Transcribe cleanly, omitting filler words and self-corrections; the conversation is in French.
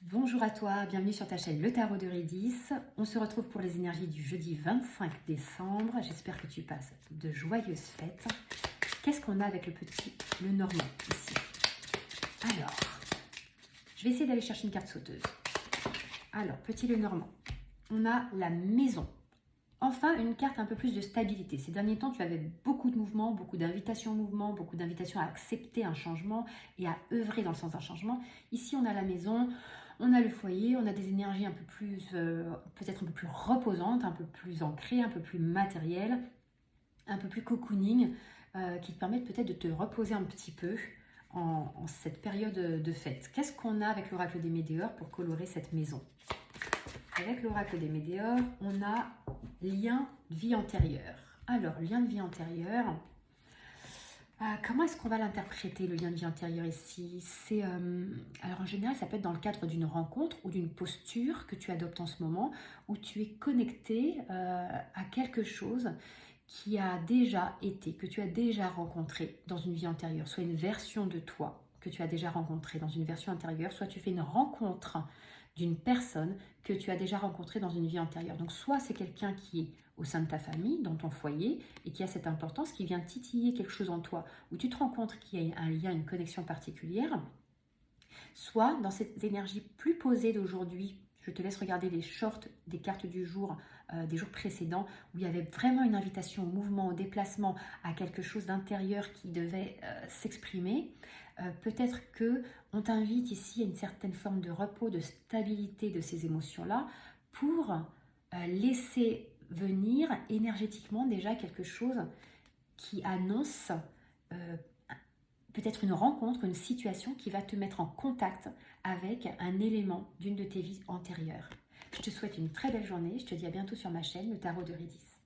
Bonjour à toi, bienvenue sur ta chaîne Le Tarot de Redis. On se retrouve pour les énergies du jeudi 25 décembre. J'espère que tu passes de joyeuses fêtes. Qu'est-ce qu'on a avec le normand ici? Alors, je vais essayer d'aller chercher une carte sauteuse. Alors, petit le normand, on a la maison. Enfin, une carte un peu plus de stabilité. Ces derniers temps, tu avais beaucoup de mouvements, beaucoup d'invitations au mouvement, beaucoup d'invitations à accepter un changement et à œuvrer dans le sens d'un changement. Ici, on a la maison, on a le foyer, on a des énergies un peu plus, peut-être un peu plus reposantes, un peu plus ancrées, un peu plus matérielles, un peu plus cocooning, qui te permettent peut-être de te reposer un petit peu en cette période de fête. Qu'est-ce qu'on a avec l'oracle des Médéores pour colorer cette maison? Avec l'oracle des Médéores, on a lien de vie antérieure. Alors, lien de vie antérieure, comment est-ce qu'on va l'interpréter, le lien de vie antérieure ici? Alors en général, ça peut être dans le cadre d'une rencontre ou d'une posture que tu adoptes en ce moment, où tu es connecté à quelque chose qui a déjà été, que tu as déjà rencontré dans une vie antérieure, soit une version de toi que tu as déjà rencontrée dans une version antérieure, soit tu fais une rencontre d'une personne que tu as déjà rencontrée dans une vie antérieure. Donc soit c'est quelqu'un qui est au sein de ta famille, dans ton foyer, et qui a cette importance, qui vient titiller quelque chose en toi, où tu te rends compte qu'il y a un lien, une connexion particulière, soit dans cette énergie plus posée d'aujourd'hui. Je te laisse regarder les shorts des cartes du jour, des jours précédents, où il y avait vraiment une invitation au mouvement, au déplacement, à quelque chose d'intérieur qui devait s'exprimer. Peut-être que on t'invite ici à une certaine forme de repos, de stabilité de ces émotions-là, pour laisser venir énergétiquement déjà quelque chose qui annonce peut-être une rencontre, une situation qui va te mettre en contact avec un élément d'une de tes vies antérieures. Je te souhaite une très belle journée. Je te dis à bientôt sur ma chaîne, le Tarot de Redis.